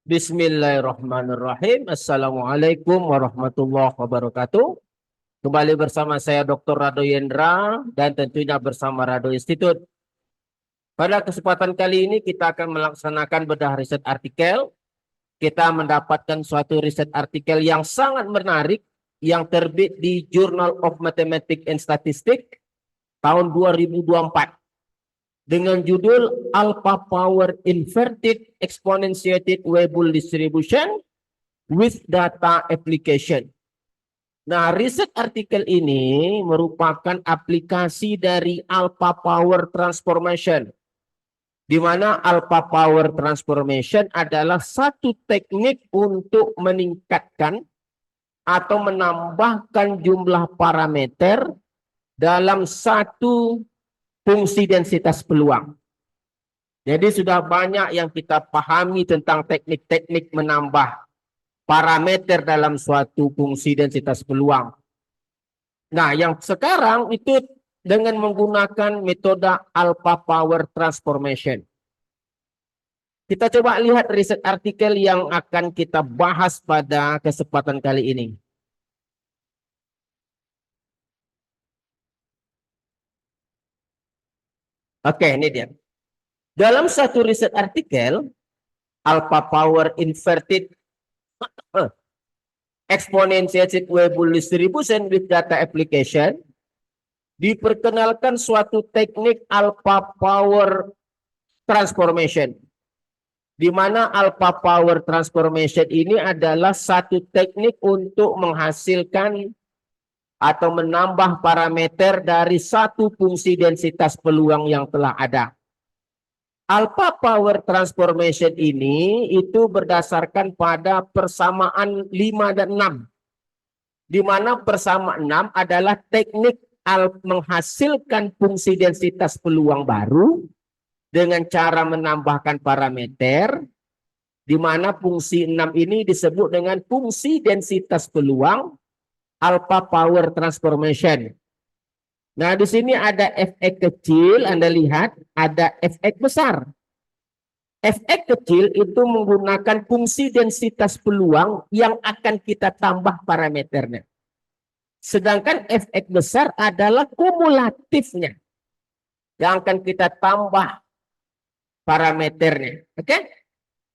Bismillahirrahmanirrahim. Assalamualaikum warahmatullahi wabarakatuh. Kembali bersama saya Dr. Rado Yendra dan tentunya bersama Rado Institute. Pada kesempatan kali ini kita akan melaksanakan bedah riset artikel. Kita mendapatkan suatu riset artikel yang sangat menarik yang terbit di Journal of Mathematics and Statistics tahun 2024. Dengan judul Alpha Power Inverted Exponentiated Weibull Distribution with Data Application. Nah, riset artikel ini merupakan aplikasi dari Alpha Power Transformation, di mana Alpha Power Transformation adalah satu teknik untuk meningkatkan atau menambahkan jumlah parameter dalam satu fungsi densitas peluang. Jadi sudah banyak yang kita pahami tentang teknik-teknik menambah parameter dalam suatu fungsi densitas peluang. Nah, yang sekarang itu dengan menggunakan metode Alpha Power Transformation. Kita coba lihat riset artikel yang akan kita bahas pada kesempatan kali ini. Oke, ini dia. Dalam satu riset artikel, Alpha Power Inverted Exponentiated Weibull Distribution with Data Application, diperkenalkan suatu teknik Alpha Power Transformation, di mana Alpha Power Transformation ini adalah satu teknik untuk menghasilkan atau menambah parameter dari satu fungsi densitas peluang yang telah ada. Alpha Power Transformation ini itu berdasarkan pada persamaan 5 dan 6. Di mana persamaan 6 adalah teknik menghasilkan fungsi densitas peluang baru dengan cara menambahkan parameter, di mana fungsi 6 ini disebut dengan fungsi densitas peluang Alpha Power Transformation. Nah, di sini ada Fx kecil, Anda lihat ada Fx besar. Fx kecil itu menggunakan fungsi densitas peluang yang akan kita tambah parameternya. Sedangkan Fx besar adalah kumulatifnya yang akan kita tambah parameternya. Oke?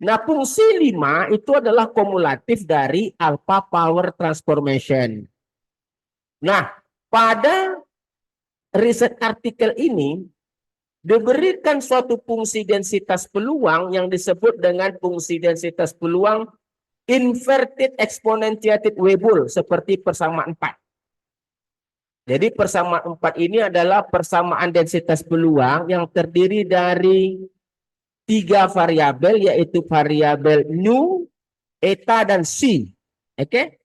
Nah, fungsi 5 itu adalah kumulatif dari Alpha Power Transformation. Nah, pada riset artikel ini diberikan suatu fungsi densitas peluang yang disebut dengan fungsi densitas peluang inverted exponentiated Weibull seperti persamaan 4. Jadi persamaan 4 ini adalah persamaan densitas peluang yang terdiri dari 3 variabel, yaitu variabel nu, eta, dan c. Oke?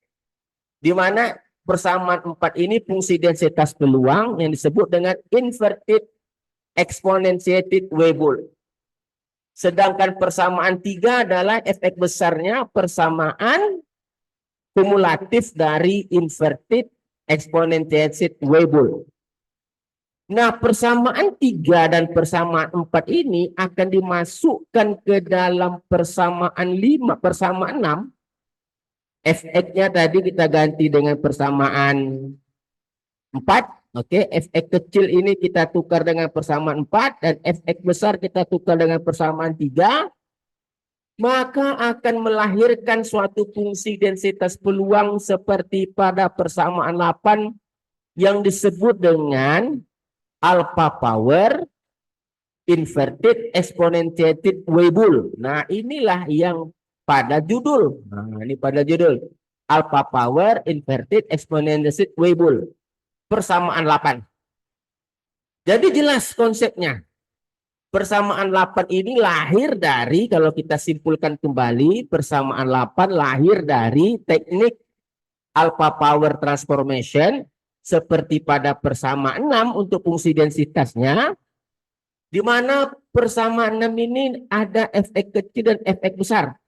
Di mana persamaan 4 ini fungsi densitas peluang yang disebut dengan inverted exponentiated Weibull. Sedangkan persamaan 3 adalah Fx besarnya persamaan kumulatif dari inverted exponentiated Weibull. Nah, persamaan 3 dan persamaan 4 ini akan dimasukkan ke dalam persamaan 5, persamaan 6. Fx-nya tadi kita ganti dengan persamaan 4. Oke, Fx kecil ini kita tukar dengan persamaan 4 dan Fx besar kita tukar dengan persamaan 3. Maka akan melahirkan suatu fungsi densitas peluang seperti pada persamaan 8 yang disebut dengan Alpha Power Inverted Exponentiated Weibull. Nah, inilah yang pada judul. Nah, ini pada judul. Alpha Power Inverted Exponentiated Weibull. Persamaan 8. Jadi jelas konsepnya. Persamaan 8 ini lahir dari, kalau kita simpulkan kembali, persamaan 8 lahir dari teknik Alpha Power Transformation seperti pada persamaan 6 untuk fungsi densitasnya, di mana persamaan 6 ini ada Fx kecil dan Fx besar.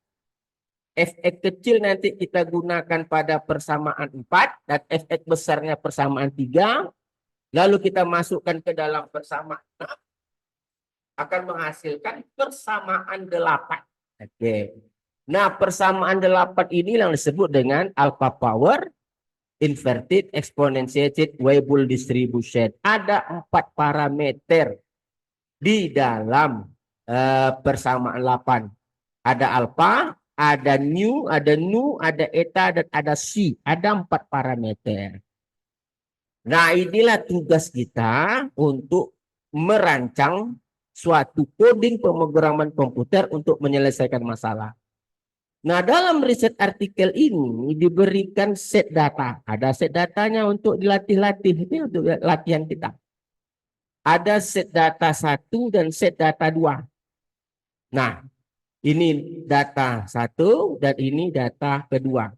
Fx kecil nanti kita gunakan pada persamaan 4 dan Fx besarnya persamaan 3. Lalu kita masukkan ke dalam persamaan 6, akan menghasilkan persamaan 8. Oke. Nah, persamaan 8 ini yang disebut dengan alpha power inverted exponentiated Weibull distribution. Ada 4 parameter di dalam persamaan 8. Ada alpha, ada nu, ada eta, dan ada si. Ada 4 parameter. Nah, inilah tugas kita untuk merancang suatu coding pemrograman komputer untuk menyelesaikan masalah. Nah, dalam riset artikel ini diberikan set data. Ada set datanya untuk dilatih-latih. Ini untuk latihan kita. Ada set data 1 dan set data 2. Nah, ini data 1 dan ini data kedua.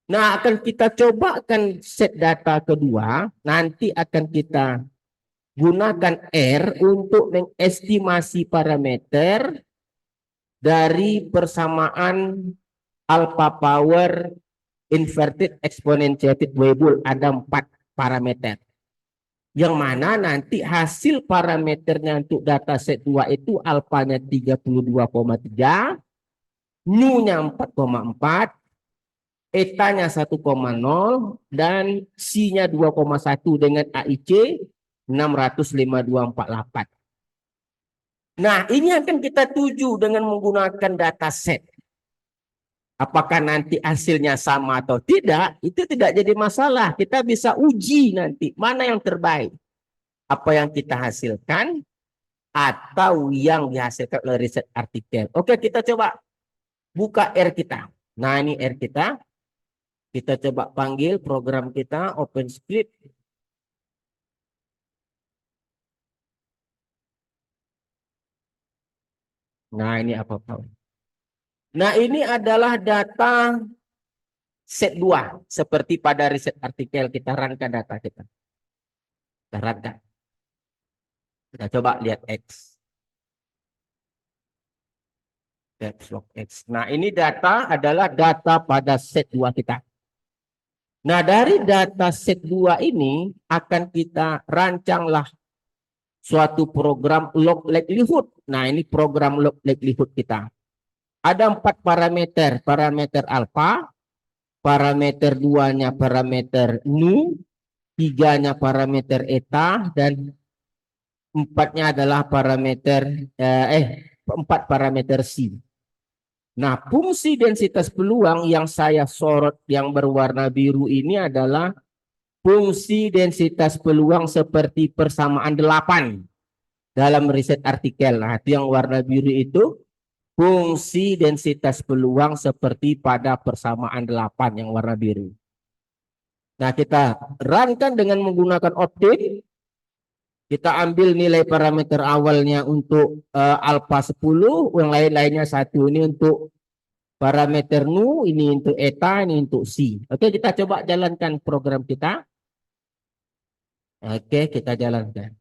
Nah, akan kita cobakan set data kedua. Nanti akan kita gunakan R untuk mengestimasi parameter dari persamaan alpha power inverted exponentiated Weibull. Ada 4 parameter. Yang mana nanti hasil parameternya untuk data set 2 itu alfanya 32,3, nu-nya 4,4, etanya 1,0, dan si-nya 2,1 dengan AIC 65248. Nah, ini akan kita tuju dengan menggunakan data set. Apakah nanti hasilnya sama atau tidak, itu tidak jadi masalah. Kita bisa uji nanti mana yang terbaik. Apa yang kita hasilkan atau yang dihasilkan oleh riset artikel. Oke, kita coba buka R kita. Nah, ini R kita. Kita coba panggil program kita OpenScript. Nah, ini apa? Nah, ini adalah data set 2. Seperti pada riset artikel kita rangka data kita. Kita rangka. Kita coba lihat X. X. Nah, ini data adalah data pada set 2 kita. Nah, dari data set 2 ini akan kita rancanglah suatu program log likelihood. Nah, ini program log likelihood kita. Ada 4 parameter. Parameter alpha, parameter 2-nya parameter nu, 3-nya parameter eta, dan 4-nya adalah parameter 4 parameter si. Nah, fungsi densitas peluang yang saya sorot yang berwarna biru ini adalah fungsi densitas peluang seperti persamaan 8 dalam riset artikel. Nah, itu yang warna biru itu fungsi densitas peluang seperti pada persamaan 8 yang warna biru. Nah, kita runkan dengan menggunakan optim. Kita ambil nilai parameter awalnya untuk alpha 10, yang lain-lainnya 1. Ini untuk parameter nu, ini untuk eta, ini untuk si. Oke, kita coba jalankan program kita. Oke, kita jalankan.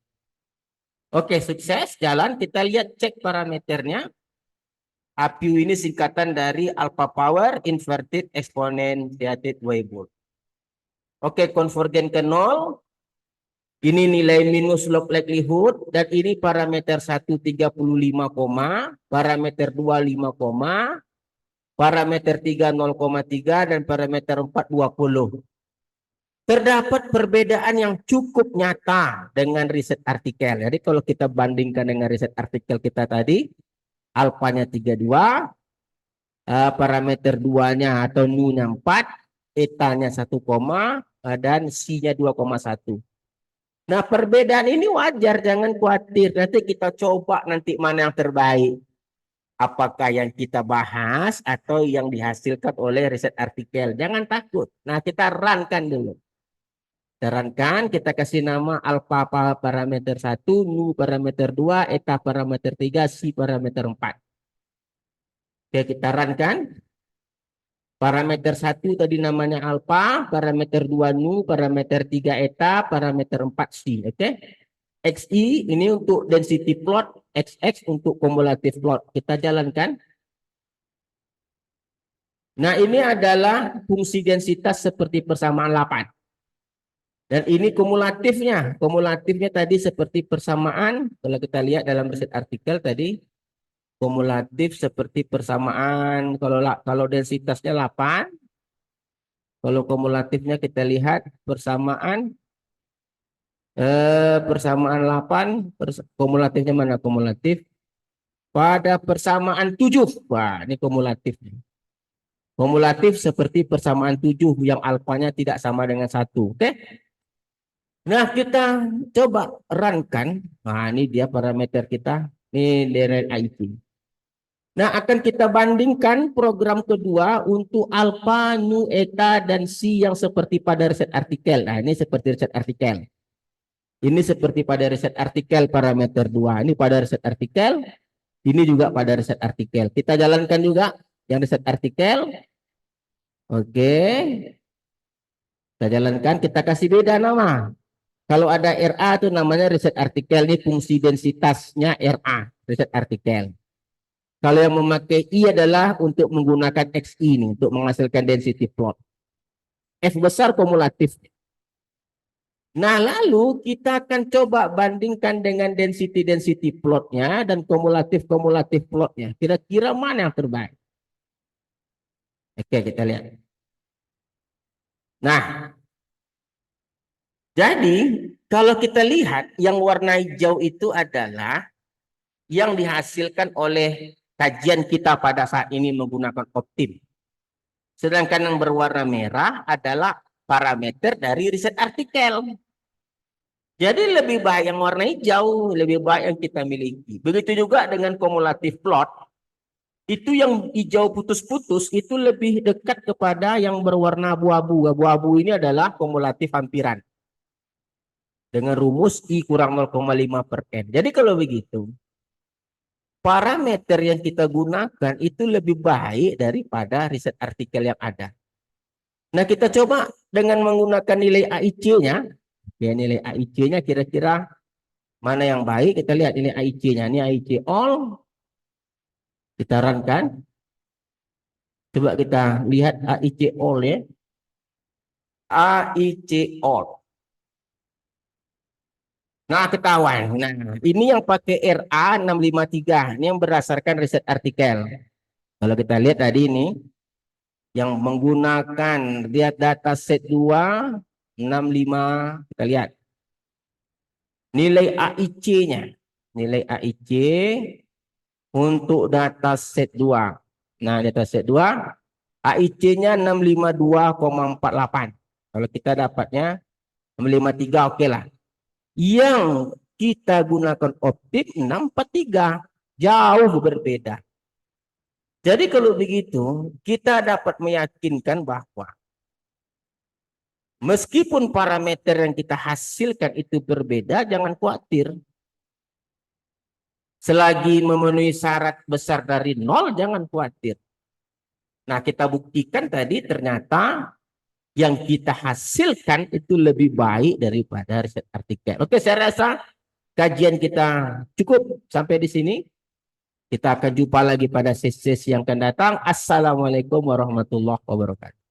Oke, sukses, jalan. Kita lihat cek parameternya. APU ini singkatan dari alpha power inverted exponentiated Weibull. Oke, konvergen ke 0. Ini nilai minus log likelihood, dan ini parameter 1 35, parameter 2 5, parameter 3 0,3, dan parameter 4 20. Terdapat perbedaan yang cukup nyata dengan riset artikel. Jadi kalau kita bandingkan dengan riset artikel kita tadi, alfanya 32, parameter 2-nya atau nu-nya 4, etanya 1, dan si-nya 2,1. Nah, perbedaan ini wajar, jangan khawatir. Nanti kita coba nanti mana yang terbaik. Apakah yang kita bahas atau yang dihasilkan oleh riset artikel. Jangan takut. Nah, kita runkan dulu. Kita runkan, kita kasih nama alpha parameter 1, nu parameter 2, eta parameter 3, si parameter 4. Oke, kita runkan. Parameter 1 tadi namanya alpha, parameter 2 nu, parameter 3 eta, parameter 4 si. Oke. XI ini untuk density plot, XX untuk kumulatif plot. Kita jalankan. Nah, ini adalah fungsi densitas seperti persamaan 8. Dan ini kumulatifnya. Kumulatifnya tadi seperti persamaan, kalau kita lihat dalam riset artikel tadi, Kumulatif seperti persamaan. Kalau densitasnya 8, kalau kumulatifnya kita lihat persamaan 8, kumulatifnya mana kumulatif? Pada persamaan 7. Wah, ini kumulatifnya. Kumulatif seperti persamaan 7 yang alfanya tidak sama dengan 1. Oke? Nah, kita coba runkan. Nah, ini dia parameter kita. Ini dari IT. Nah, akan kita bandingkan program kedua untuk alfa, nu, eta, dan si yang seperti pada riset artikel. Nah, ini seperti riset artikel. Ini seperti pada riset artikel parameter 2. Ini pada riset artikel. Ini juga pada riset artikel. Kita jalankan juga yang riset artikel. Oke. Kita jalankan, kita kasih beda nama. Kalau ada RA itu namanya riset artikel, ini fungsi densitasnya RA, riset artikel. Kalau yang memakai I adalah untuk menggunakan XI ini, untuk menghasilkan density plot. F besar kumulatif. Nah, lalu kita akan coba bandingkan dengan density plotnya dan kumulatif plotnya. Kira-kira mana yang terbaik? Oke, kita lihat. Nah, jadi kalau kita lihat yang warna hijau itu adalah yang dihasilkan oleh kajian kita pada saat ini menggunakan Optim. Sedangkan yang berwarna merah adalah parameter dari riset artikel. Jadi lebih baik yang warna hijau, lebih baik yang kita miliki. Begitu juga dengan kumulatif plot. Itu yang hijau putus-putus itu lebih dekat kepada yang berwarna abu-abu. Abu-abu ini adalah kumulatif hampiran. Dengan rumus I kurang 0,5 per N. Jadi kalau begitu, parameter yang kita gunakan itu lebih baik daripada riset artikel yang ada. Nah, kita coba dengan menggunakan nilai AIC-nya. Ya, nilai AIC-nya kira-kira mana yang baik. Kita lihat nilai AIC-nya. Ini AIC all. Kita runkan. Coba kita lihat AIC all ya. AIC all. Nah, ketahuan. Nah, ini yang pakai RA 653. Ini yang berdasarkan riset artikel. Kalau kita lihat tadi ini, yang menggunakan lihat data set 2, 65, kita lihat. Nilai AIC-nya. Nilai AIC untuk data set 2. Nah, data set 2, AIC-nya 652,48. Kalau kita dapatnya 653, oke lah. Yang kita gunakan Optim 643, jauh berbeda. Jadi kalau begitu, kita dapat meyakinkan bahwa meskipun parameter yang kita hasilkan itu berbeda, jangan khawatir. Selagi memenuhi syarat besar dari 0, jangan khawatir. Nah, kita buktikan tadi ternyata yang kita hasilkan itu lebih baik daripada riset artikel. Oke, saya rasa kajian kita cukup sampai di sini. Kita akan jumpa lagi pada sesi yang akan datang. Assalamualaikum warahmatullahi wabarakatuh.